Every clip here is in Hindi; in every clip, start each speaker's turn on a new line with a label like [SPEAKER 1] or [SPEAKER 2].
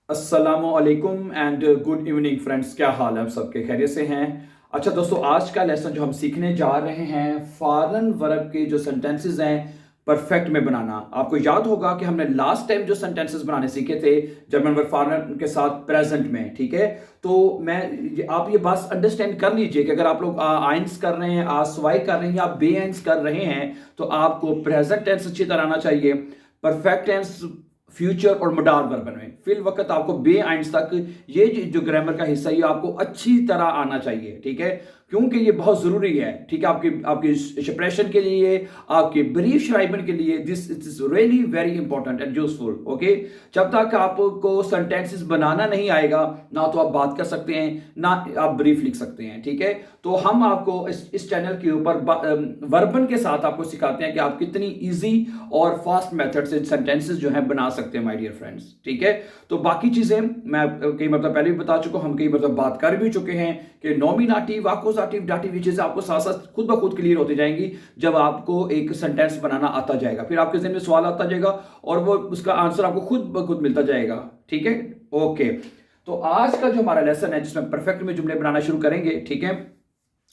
[SPEAKER 1] अस्सलामुअलैकुम एंड गुड इवनिंग फ्रेंड्स। क्या हाल है? आप सबके खैरियत से हैं? अच्छा दोस्तों, आज का लेसन जो हम सीखने जा रहे हैं फॉरेन वर्ब के जो सेंटेंसेस हैं परफेक्ट में बनाना। आपको याद होगा कि हमने लास्ट टाइम जो सेंटेंसेस बनाने सीखे थे जर्मन वर्ब फॉरेन के साथ प्रेजेंट में, ठीक है। तो आप ये बात अंडरस्टैंड कर लीजिए कि अगर आप लोग आइंस कर रहे हैं, आसवाई कर रहे हैं या बे आइंस कर रहे हैं तो आपको प्रेजेंट टेंस अच्छी तरह आना चाहिए, परफेक्ट टेंस, फ्यूचर और मोडार वर्ब में फिल वक्त आपको बे आइंस तक ये जो ग्रामर का हिस्सा ये आपको अच्छी तरह आना चाहिए, ठीक है, क्योंकि ये बहुत जरूरी है, ठीक है, आपकी आपकी एक्सप्रेशन के लिए, आपके ब्रीफ श्राइबन के लिए। This is really very important and useful. Okay, जब तक आपको सेंटेंसेस बनाना नहीं आएगा ना तो आप बात कर सकते हैं ना आप ब्रीफ लिख सकते हैं, ठीक है। तो हम आपको इस चैनल के ऊपर वर्बन के साथ आपको सिखाते हैं कि आप कितनी इजी और फास्ट मेथड से सेंटेंसेस जो है बना सकते हैं माय डियर फ्रेंड्स, ठीक है। तो बाकी चीजें मैं कई मतलब पहले भी बता चुका हूं, हम कई मतलब बात कर भी चुके हैं कि नॉमिनेटिव, आक्यूजेटिव, दाटिव ये चीजें आपको साथ साथ खुद ब खुद क्लियर होती जाएंगी जब आपको एक सेंटेंस बनाना आता जाएगा। फिर आपके जहन में सवाल आता जाएगा और वो उसका आंसर आपको खुद ब खुद मिलता जाएगा, ठीक है। ओके, तो आज का जो हमारा लेसन है जिसमें परफेक्ट में जुमले बनाना शुरू करेंगे, ठीक है।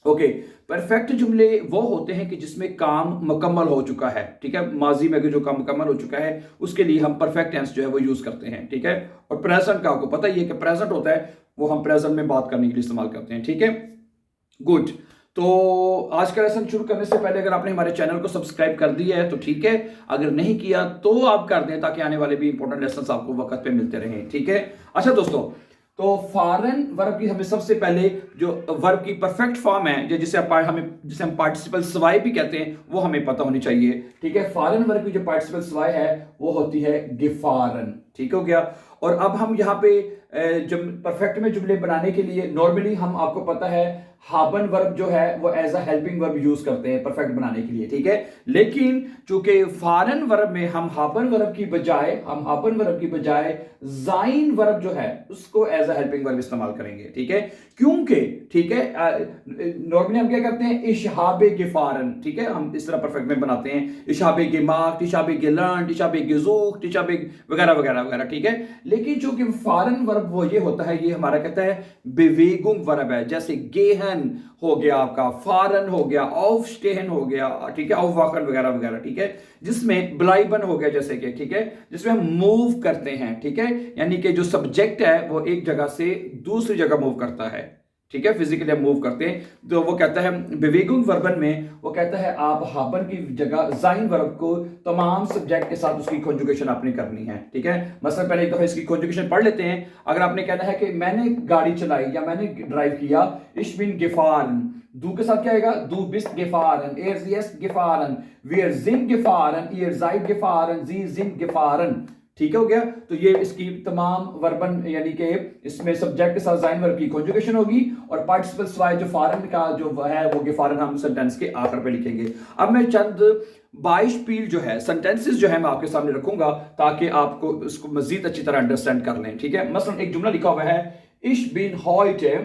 [SPEAKER 1] ओके, परफेक्ट जुमले वो होते हैं कि जिसमें काम मुकम्मल हो चुका है, ठीक है। माजी में जो काम मुकम्मल हो चुका है उसके लिए हम परफेक्ट टेंस जो है वो यूज करते हैं, ठीक है। और प्रेजेंट का आपको पता ही है कि प्रेजेंट होता है वो हम प्रेजेंट में बात करने के लिए इस्तेमाल करते हैं, ठीक है। गुड। तो आज का लेसन शुरू करने से पहले अगर आपने हमारे चैनल को सब्सक्राइब कर दिया है तो ठीक है, अगर नहीं किया तो आप कर दें ताकि आने वाले भी इंपॉर्टेंट लेसन आपको वक्त पे मिलते रहें, ठीक है। अच्छा दोस्तों, तो फॉरेन वर्ब की हमें सबसे पहले जो वर्ब की परफेक्ट फॉर्म है जिसे हम पार्टिसिपल सवाई भी कहते हैं वो हमें पता होनी चाहिए, ठीक है। फॉरेन वर्ब की जो पार्टिसिपल सवाई है वो होती है गिफारन, ठीक हो गया। और अब हम यहाँ पे जब परफेक्ट में जुमले बनाने के लिए नॉर्मली हम आपको पता है हाबन वर्ब जो है वो as a helping verb use करते हैं परफेक्ट बनाने के लिए, ठीक है। लेकिन चूंकि फॉरेन वर्ब में हम हाबन वर्ब की बजाय जाइन वर्ब जो है उसको एज अ हेल्पिंग वर्ब इस्तेमाल करेंगे, ठीक है। क्योंकि ठीक है नॉर्मली हम क्या करते हैं इशहाबे गिफारन, ठीक है, हम इस तरह परफेक्ट में बनाते हैं इशहाबे गिमाक, इशहाबे गिलन, इशहाबे गिजूक, इशहाबे वगैरह वगैरह वगैरह, ठीक है। लेकिन चूंकि फॉरेन वर्ब वो ये होता है, ये हमारा कहता है बेवेगुंग वर्ब है, जैसे गेहन हो गया, आपका फारन हो गया, ऑफस्टेहन हो गया, ठीक है, ऑफवाकन वगैरह वगैरह, ठीक है। जिसमें ब्लाइबन हो गया जैसे कि, ठीक है, जिसमें हम मूव करते हैं, ठीक है, यानी कि जो सब्जेक्ट है वो एक जगह से दूसरी जगह मूव करता है, ठीक है, फिजिकली हम मूव करते हैं। तो वो कहता है बेवेगुंग वर्बन में वो कहता है आप हाबन की जगह जाइन वर्ब को तमाम सब्जेक्ट के साथ उसकी कॉन्जुगेशन आपने करनी है, ठीक है। मतलब पहले एक दफा इसकी कॉन्जुगेशन पढ़ लेते हैं। अगर आपने कहना है कि मैंने गाड़ी चलाई या मैंने ड्राइव किया, इश बिन गिफारन, दू के साथ क्या आएगा, दू बिस्ट गिफारन, एर जियस्ट गिफारन, वीर जिन गिफारन, ईर जाइड गिफारन, जी जिन गिफारन, ठीक हो गया। तो ये इसकी तमाम वर्बन यानी कि इसमें सब्जेक्ट के साथ जाइन वर्ब की कॉन्जुगेशन होगी और पार्टिसिपल सवाई जो फॉरेन का जो है वो गिफारन हम सेंटेंस के आखिर पे लिखेंगे। अब मैं चंद 22 पील जो है सेंटेंसेस जो है मैं आपके सामने रखूंगा ताकि आपको इसको मजीद अच्छी तरह अंडरस्टैंड कर लें, ठीक है। मसलन एक जुमला लिखा हुआ है इश बिन हॉइटे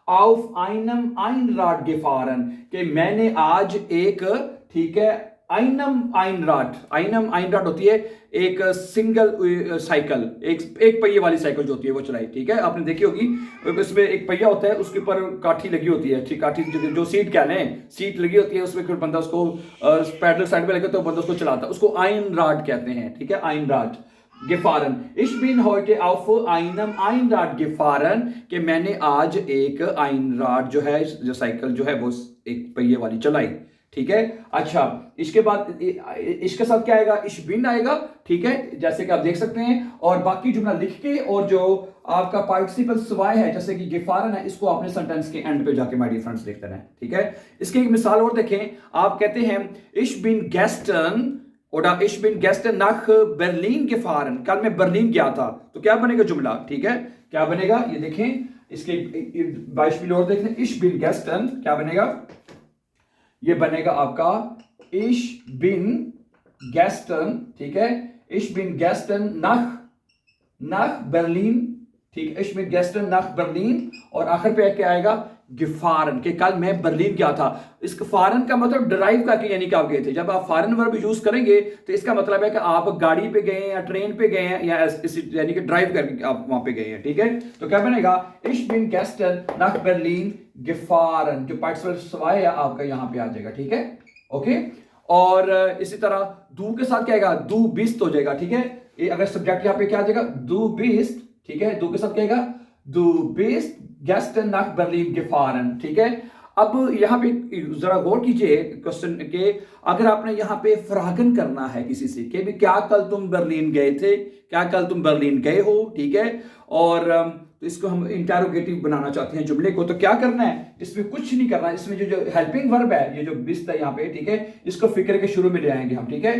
[SPEAKER 1] auf einem Einrad gefahren, कि मैंने आज एक, ठीक है, आइनम आइनराड होती है एक सिंगल साइकिल, एक पहिए वाली साइकिल जो होती है वो चलाई, ठीक है। आपने देखी होगी इसमें एक पहिया होता है, उसके ऊपर काठी लगी होती है, ठीक, काठी जो सीट क्या है, सीट लगी होती है उसमें, फिर बंदा उसको पैडल साइड में लगे तो बंदा उसको चलाता है, उसको आइनराड कहते हैं, ठीक है, आइनराड gefahren. Ich bin heute auf einem Einrad gefahren, कि मैंने आज एक आइनराड जो है जो साइकिल जो है वो एक पहिए वाली चलाई, ठीक है। अच्छा, इसके बाद इसके साथ क्या आएगा, इश बिन आएगा, ठीक है, जैसे कि आप देख सकते हैं। और बाकी जुमला लिख के और जो आपका पार्टिसिपल सवाय है जैसे कि गिफारन है इसको आपने सेंटेंस के एंड पे जाके माय डियर फ्रेंड्स लिख देना है, ठीक है। इसकी एक मिसाल और देखें, आप कहते हैं इश बिन Gaston oder ich bin gestern nach Berlin gefahren, कल मैं बर्लिन गया था, तो क्या बनेगा जुमला, ठीक है, क्या बनेगा ये देखें, इसके 22 मिनट और देख लें। ich bin gestern क्या बनेगा, ये बनेगा आपका ich bin gestern, ठीक है, ich bin gestern nach Berlin, ठीक है, ich bin gestern nach Berlin, और आखिर पे क्या आएगा गिफारन, कि कल मैं बर्लिन गया था। इस फारन का मतलब ड्राइव करके यानी कि आप गए थे। जब आप फारन वर्ब यूज करेंगे तो इसका मतलब है कि आप गाड़ी पे गए हैं या ट्रेन पे गए हैं या यानी कि ड्राइव करके आप वहां पे गए हैं। ठीक है, तो क्या बनेगा, इश बिन गेस्टन nach बर्लिन गिफारन, जो पार्टिसिपल सवाए आपका यहां पे आ जाएगा। ठीक है, ओके। और इसी तरह दू के साथ क्या आएगा, दू बिस्त हो जाएगा। ठीक है, अगर सब्जेक्ट यहां पे क्या आ जाएगा, दू बिस्त। ठीक है, दू के साथ क्या आएगा, दू बिस्त गेस्टन nach बर्लिन गिफारन। ठीक है, अब यहां पे जरा गौर कीजिए क्वेश्चन के, अगर आपने यहां पे फ्रागन करना है किसी से कि भी क्या कल तुम बर्लिन गए थे, क्या कल तुम बर्लिन गए हो। ठीक है, और तो इसको हम इंटेरोगेटिव बनाना चाहते हैं जुमले को, तो क्या करना है, इसमें कुछ नहीं करना है। इसमें जो हेल्पिंग वर्ब है, ये जो बिस्त है यहाँ पे, ठीक है, इसको फिक्र के शुरू में ले आएंगे हम। ठीक है,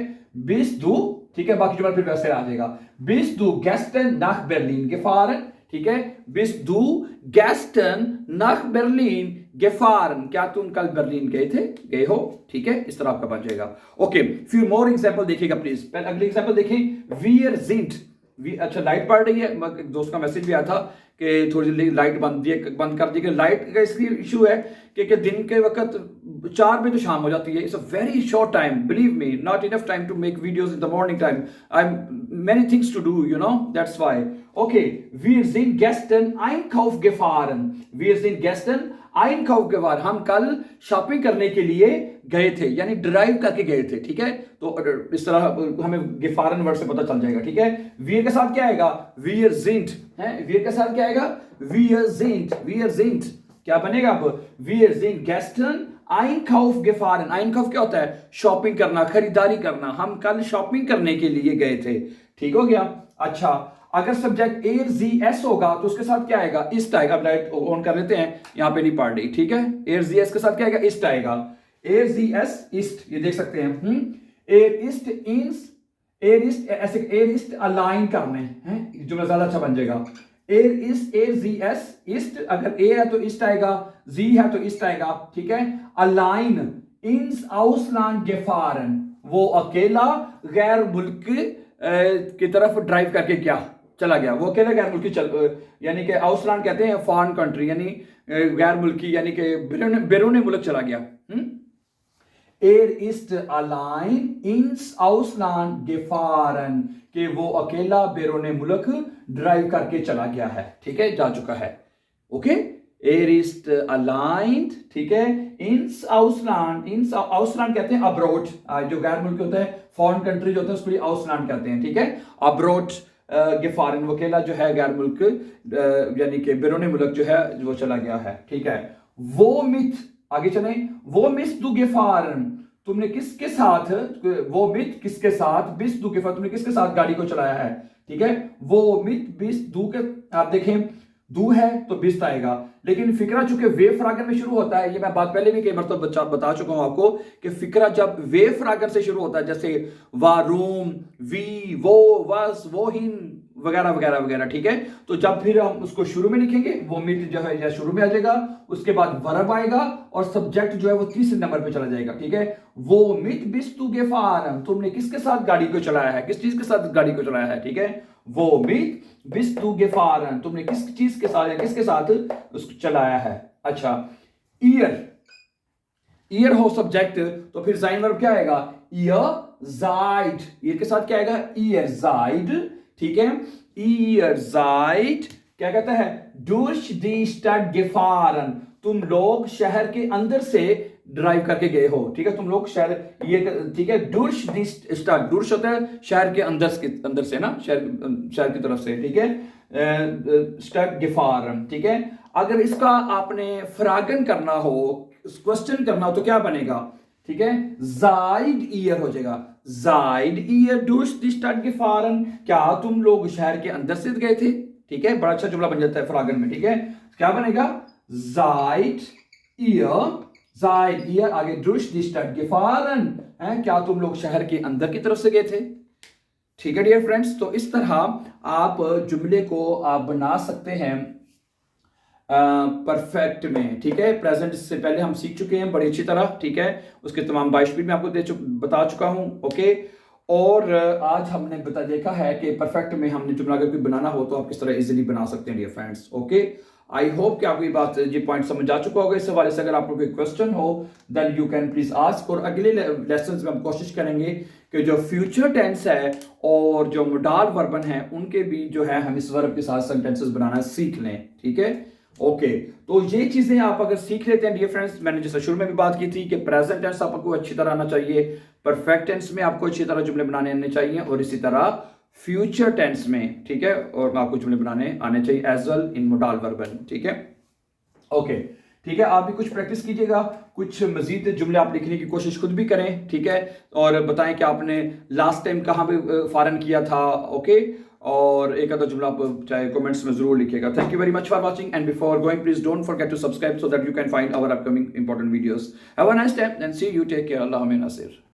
[SPEAKER 1] बिस्त दू, ठीक है, बाकी जुमला फिर वैसे आ जाएगा। बिस्त दू गेस्टन nach बर्लिन gefahren। ठीक है, बिस्त दू गेस्टन nach बर्लिन gefahren, क्या तुम कल बर्लिन गए थे, गए हो। ठीक है, इस तरह आपका बन जाएगा। ओके, फिर मोर एग्जांपल देखिएगा प्लीज। पहले अगली एग्जांपल देखें, wir sind। अच्छा, लाइट पड़ रही है, एक दोस्त का मैसेज भी आया था कि थोड़ी लाइट बंद कर दी। कि लाइट का इसलिए इशू है कि दिन के वक्त 4 बजे तो शाम हो जाती है। It's a very short time, believe me, not enough time to make videos in the morning time. I many things to do, you know, that's why. Okay, wir sind gestern einkaufen gefahren। wir sind gestern einkaufen gefahren, हम कल शॉपिंग करने के लिए गए थे, यानी ड्राइव करके गए थे। ठीक है, तो इस तरह हमें गिफारन वर्ड से पता चल जाएगा। ठीक है, wir के साथ क्या आएगा, wir sind है, wir के साथ क्या आएगा, wir sind क्या बनेगा अब, wir sind gestern einkaufen gefahren। einkaufen क्या होता है, शॉपिंग करना, खरीदारी करना। हम कल शॉपिंग करने के लिए गए थे। ठीक हो गया। अच्छा, अगर सब्जेक्ट एर जी एस होगा तो उसके साथ क्या आएगा, इस्ट आएगा। अब लाइट ऑन कर लेते हैं, यहां पे नहीं पढ़ रही। ठीक है, एर जी एस के साथ क्या आएगा, इस्ट आएगा। एर जी एस इस्ट, ये देख सकते हैं। एर इस्ट इंस, एर इस्ट, ऐसे एर इस्ट अलाइन करने हैं, जो ज्यादा अच्छा बन जाएगा। एर इस्ट, एर जी एस इस्ट, अगर ए है तो इस्ट आएगा, जी है तो इस्ट आएगा। ठीक है, अलाइन इंस आउसलैंड गेफारन, वो अकेला गैर मुल्क की तरफ ड्राइव करके क्या चला गया। वो अकेला गैर मुल्की यानी कि आउसलैंड कहते हैं फॉरेन कंट्री, यानी गैर मुल्की, यानी कि बैरून मुल्क चला गया। एर इस्ट अलाइन इंस आउसलैंड गेफारन, कि वो अकेला बैरून मुल्क ड्राइव करके चला गया है। ठीक है, जा चुका है। ओके, एर इस्ट अलाइंड, ठीक है, इंस आउसलैंड, इंस आउसलैंड कहते हैं अब्रोड, जो गैर मुल्क होते हैं, फॉरेन कंट्री जो होते हैं, उसको लिए आउसलैंड कहते हैं। ठीक है, अब्रोड गिफारन, वो अकेला जो है गैर मुल्क यानी कि बैरून मुल्क जो है वो चला गया है। ठीक है, वो मिथ, आगे चले, वो मिस दू गिफारन, तुमने किसके साथ, वो मिथ किसके साथ, बिस दू गिफार, तुमने किसके साथ गाड़ी को चलाया है। ठीक है, वो मिथ बिस दू के, आप देखें दू है तो बिस्त आएगा, लेकिन फिक्रा चूंकि वे फ्रागन में शुरू होता है, ये मैं बात पहले भी कई मरतबा बता चुका हूं आपको कि फिक्रा जब वे फ्रागन से शुरू होता है, जैसे वारूम, वी, वो, वस, वो, हिन वगैरह वगैरह वगैरह। ठीक है, तो जब फिर हम उसको शुरू में लिखेंगे, वो मिट जो है या शुरू में आ जाएगा, उसके बाद वर्ब आएगा और सब्जेक्ट जो है वो तीसरे नंबर पे चला जाएगा। ठीक है, वो मिट बिस्तु गेफारन, तुमने किसके साथ गाड़ी को चलाया है, किस चीज के साथ गाड़ी को चलाया है। ठीक है, वो मिट बिस्तु गेफारन, तुमने किस चीज के साथ या किसके साथ उसको चलाया है। अच्छा, ईयर, ईयर हो सब्जेक्ट, तो फिर जाइन वर्ब क्या आएगा, ईयर जाइड, ईयर के साथ क्या आएगा, ईयर जाइड। ठीक है, ईयर जाइड क्या कहता है, durch die Stadt gefahren, तुम लोग शहर के अंदर से ड्राइव करके गए हो। ठीक है, तुम लोग शहर, ये ठीक है, durch die Stadt, durch होता है शहर के अंदर से ना, शहर की तरफ से। ठीक है, Stadt gefahren। ठीक है, अगर इसका आपने फ्रागन करना हो, क्वेश्चन करना हो, तो क्या बनेगा। ठीक है, जाइड ईयर हो जाएगा, जाइड year durch die Stadt gefahren, क्या तुम लोग शहर के अंदर से गए थे। ठीक है, बड़ा अच्छा जुमला बन जाता है फ्रागन में। ठीक है, क्या बनेगा, जाइड ईयर आगे durch die Stadt gefahren है, क्या तुम लोग शहर के अंदर की तरफ से गए थे। ठीक है डियर फ्रेंड्स, तो इस तरह आप जुमले को आप बना सकते हैं परफेक्ट में। ठीक है, प्रेजेंट से पहले हम सीख चुके हैं बड़ी अच्छी तरह। ठीक है, उसके तमाम 22 मिनट में आपको बता चुका हूं। ओके, और आज हमने देखा है कि परफेक्ट में हमने जुमला अगर कोई बनाना हो तो आप किस तरह इजीली बना सकते हैं dear friends. Okay, I hope कि आपको ये पॉइंट समझ आ चुका होगा। इस हवाले से अगर आपको कोई क्वेश्चन हो then you can please ask. और अगले लेसन में हम कोशिश करेंगे कि जो फ्यूचर टेंस है और जो मोडाल वर्बन है उनके बीच जो है हम इस वर्ब के साथ सेंटेंसेस बनाना सीख लें। ठीक है, ओके। तो ये चीजें आप अगर सीख लेते हैं डियर फ्रेंड्स, मैंने जैसे शुरू में भी बात की थी कि प्रेजेंट टेंस आपको अच्छी तरह आना चाहिए, परफेक्ट टेंस में आपको अच्छी तरह जुमले बनाने आने चाहिए, और इसी तरह फ्यूचर टेंस में, ठीक है, और आपको जुमले बनाने आने चाहिए एज वेल इन मोडाल वर्बन। ठीक है, ओके, ठीक है। आप भी कुछ प्रैक्टिस कीजिएगा, कुछ मजीद जुमले आप लिखने की कोशिश खुद भी करें। ठीक है, और बताएं कि आपने लास्ट टाइम कहाँ पे फॉरन किया था। ओके, और एक आधा जुमला आप चाहे कमेंट्स में जरूर लिखिएगा। Thank you very much for watching and before going please don't forget to subscribe so that you can find our upcoming important videos. Have a nice time and see you, take care. अल्लाह नासिर।